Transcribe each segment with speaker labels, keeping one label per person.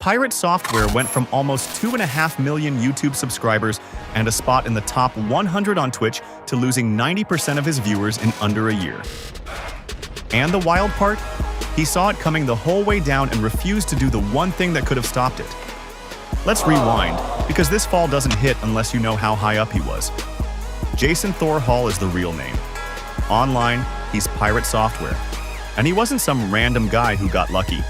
Speaker 1: Pirate Software went from almost 2.5 million YouTube subscribers and a spot in the top 100 on Twitch to losing 90% of his viewers in under a year. And the wild part? He saw it coming the whole way down and refused to do the one thing that could have stopped it. Let's rewind, because this fall doesn't hit unless you know how high up he was. Jason Thor Hall is the real name. Online, he's Pirate Software. And he wasn't some random guy who got lucky.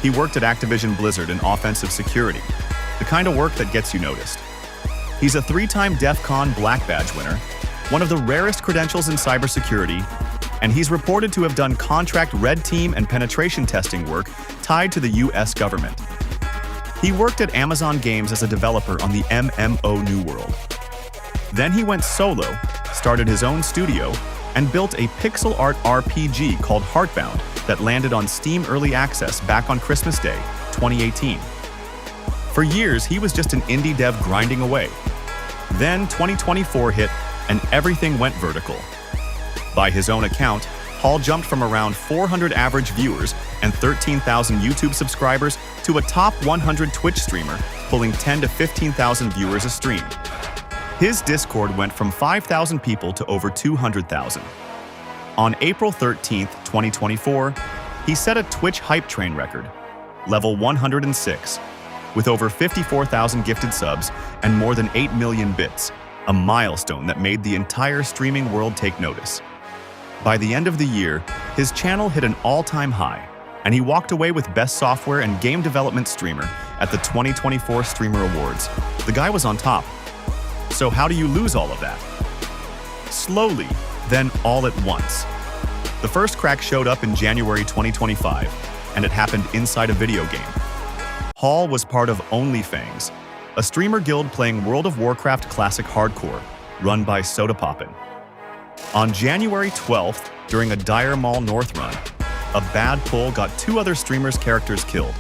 Speaker 1: He worked at Activision Blizzard in offensive security, the kind of work that gets you noticed. He's a 3-time DEF CON Black Badge winner, one of the rarest credentials in cybersecurity, and he's reported to have done contract red team and penetration testing work tied to the US government. He worked at Amazon Games as a developer on the MMO New World. Then he went solo, started his own studio, and built a pixel art RPG called Heartbound that landed on Steam Early Access back on Christmas Day, 2018. For years, he was just an indie dev grinding away. Then 2024 hit, and everything went vertical. By his own account, Hall jumped from around 400 average viewers and 13,000 YouTube subscribers to a top 100 Twitch streamer, pulling 10 to 15,000 viewers a stream. His Discord went from 5,000 people to over 200,000. On April 13, 2024, he set a Twitch hype train record, level 106, with over 54,000 gifted subs and more than 8 million bits, a milestone that made the entire streaming world take notice. By the end of the year, his channel hit an all-time high, and he walked away with Best Software and Game Development Streamer at the 2024 Streamer Awards. The guy was on top. So how do you lose all of that? Slowly, then all at once. The first crack showed up in January 2025, and it happened inside a video game. Hall was part of OnlyFans, a streamer guild playing World of Warcraft Classic Hardcore, run by Sodapoppin. On January 12th, during a Dire Mall North run, a bad pull got 2 other streamers' characters killed.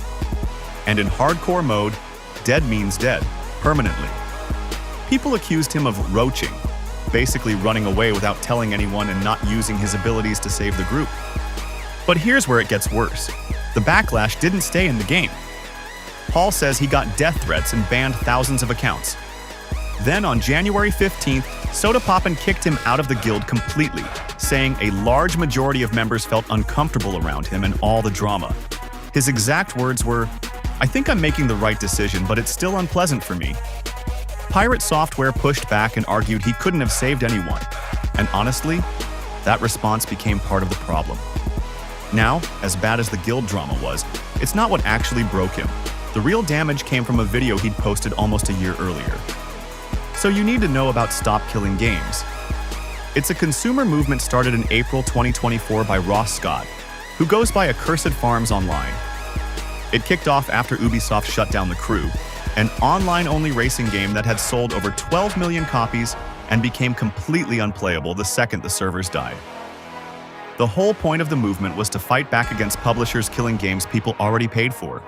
Speaker 1: And in hardcore mode, dead means dead, permanently. People accused him of roaching, basically running away without telling anyone and not using his abilities to save the group. But here's where it gets worse. The backlash didn't stay in the game. Hall says he got death threats and banned thousands of accounts. Then on January 15th, Sodapoppin kicked him out of the guild completely, saying a large majority of members felt uncomfortable around him and all the drama. His exact words were, "I think I'm making the right decision, but it's still unpleasant for me." Pirate Software pushed back and argued he couldn't have saved anyone. And honestly, that response became part of the problem. Now, as bad as the guild drama was, it's not what actually broke him. The real damage came from a video he'd posted almost a year earlier. So you need to know about Stop Killing Games. It's a consumer movement started in April 2024 by Ross Scott, who goes by Accursed Farms Online. It kicked off after Ubisoft shut down The Crew, an online-only racing game that had sold over 12 million copies and became completely unplayable the second the servers died. The whole point of the movement was to fight back against publishers killing games people already paid for.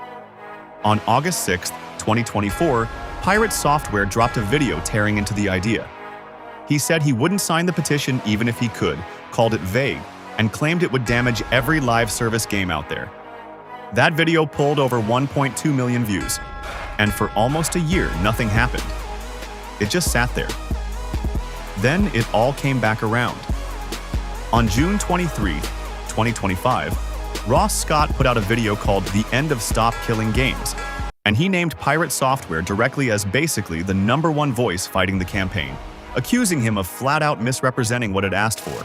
Speaker 1: On August 6, 2024, Pirate Software dropped a video tearing into the idea. He said he wouldn't sign the petition even if he could, called it vague, and claimed it would damage every live service game out there. That video pulled over 1.2 million views, and for almost a year, nothing happened. It just sat there. Then it all came back around. On June 23, 2025, Ross Scott put out a video called "The End of Stop Killing Games," and he named Pirate Software directly as basically the #1 voice fighting the campaign, accusing him of flat-out misrepresenting what it asked for.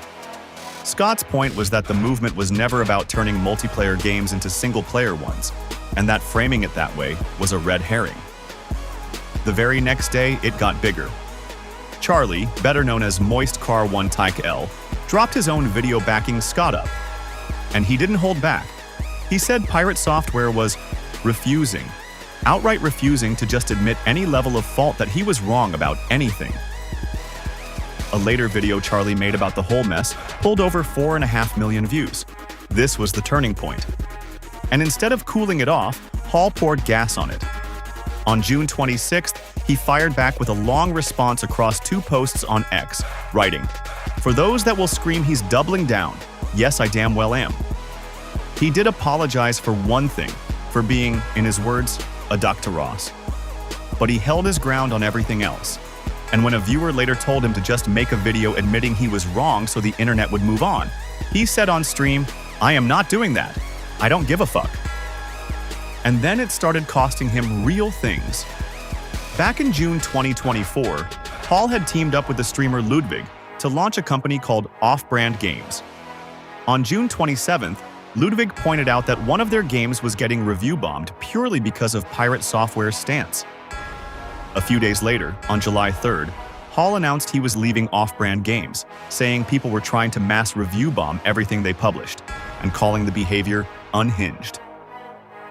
Speaker 1: Scott's point was that the movement was never about turning multiplayer games into single-player ones, and that framing it that way was a red herring. The very next day, it got bigger. Charlie, better known as Moist Car 1 Tyke L, dropped his own video backing Scott up. And he didn't hold back. He said Pirate Software was outright refusing to just admit any level of fault that he was wrong about anything. A later video Charlie made about the whole mess pulled over 4.5 million views. This was the turning point. And instead of cooling it off, Hall poured gas on it. On June 26th, he fired back with a long response across 2 posts on X, writing, "For those that will scream he's doubling down, yes, I damn well am." He did apologize for one thing, for being, in his words, a duck to Ross. But he held his ground on everything else. And when a viewer later told him to just make a video admitting he was wrong so the internet would move on, he said on stream, "I am not doing that. I don't give a fuck." And then it started costing him real things. Back in June 2024, Paul had teamed up with the streamer Ludwig to launch a company called Off-Brand Games. On June 27th, Ludwig pointed out that one of their games was getting review-bombed purely because of Pirate Software's stance. A few days later, on July 3rd, Hall announced he was leaving Off-Brand Games, saying people were trying to mass review-bomb everything they published, and calling the behavior unhinged.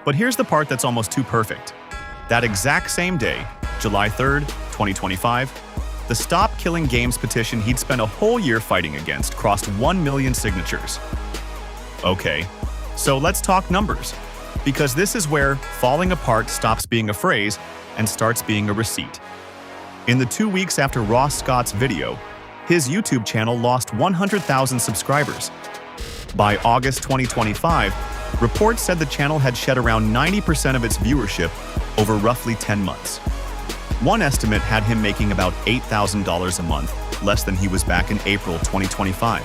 Speaker 1: But here's the part that's almost too perfect. That exact same day, July 3rd, 2025, the Stop Killing Games petition he'd spent a whole year fighting against crossed 1 million signatures. Okay, so let's talk numbers, because this is where falling apart stops being a phrase and starts being a receipt. In the 2 weeks after Ross Scott's video, his YouTube channel lost 100,000 subscribers. By August 2025, reports said the channel had shed around 90% of its viewership over roughly 10 months. One estimate had him making about $8,000 a month, less than he was back in April 2025.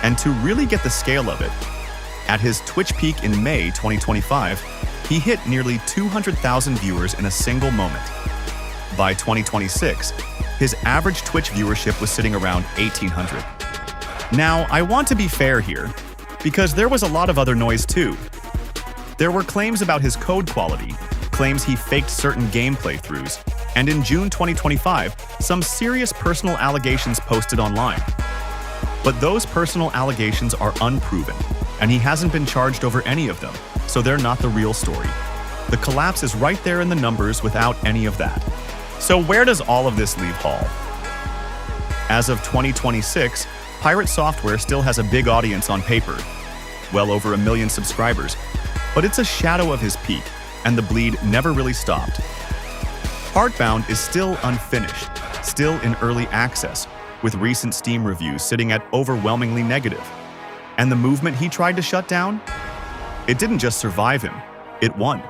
Speaker 1: And to really get the scale of it, at his Twitch peak in May 2025, he hit nearly 200,000 viewers in a single moment. By 2026, his average Twitch viewership was sitting around 1,800. Now, I want to be fair here, because there was a lot of other noise too. There were claims about his code quality, claims he faked certain game playthroughs, and in June 2025, some serious personal allegations posted online. But those personal allegations are unproven, and he hasn't been charged over any of them, so they're not the real story. The collapse is right there in the numbers without any of that. So where does all of this leave Hall? As of 2026, Pirate Software still has a big audience on paper, well over 1 million subscribers, but it's a shadow of his peak, and the bleed never really stopped. Heartbound is still unfinished, still in early access, with recent Steam reviews sitting at overwhelmingly negative. And the movement he tried to shut down? It didn't just survive him, it won.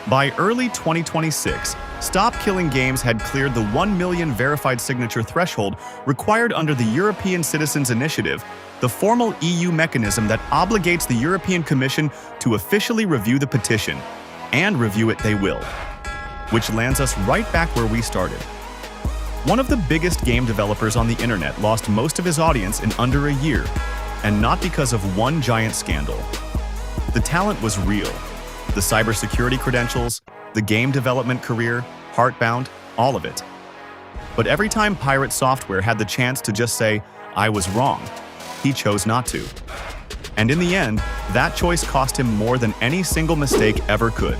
Speaker 1: By early 2026, Stop Killing Games had cleared the 1 million verified signature threshold required under the European Citizens Initiative, the formal EU mechanism that obligates the European Commission to officially review the petition, and review it they will. Which lands us right back where we started. One of the biggest game developers on the internet lost most of his audience in under a year, and not because of one giant scandal. The talent was real. The cybersecurity credentials, the game development career, Heartbound, all of it. But every time Pirate Software had the chance to just say, "I was wrong," he chose not to. And in the end, that choice cost him more than any single mistake ever could.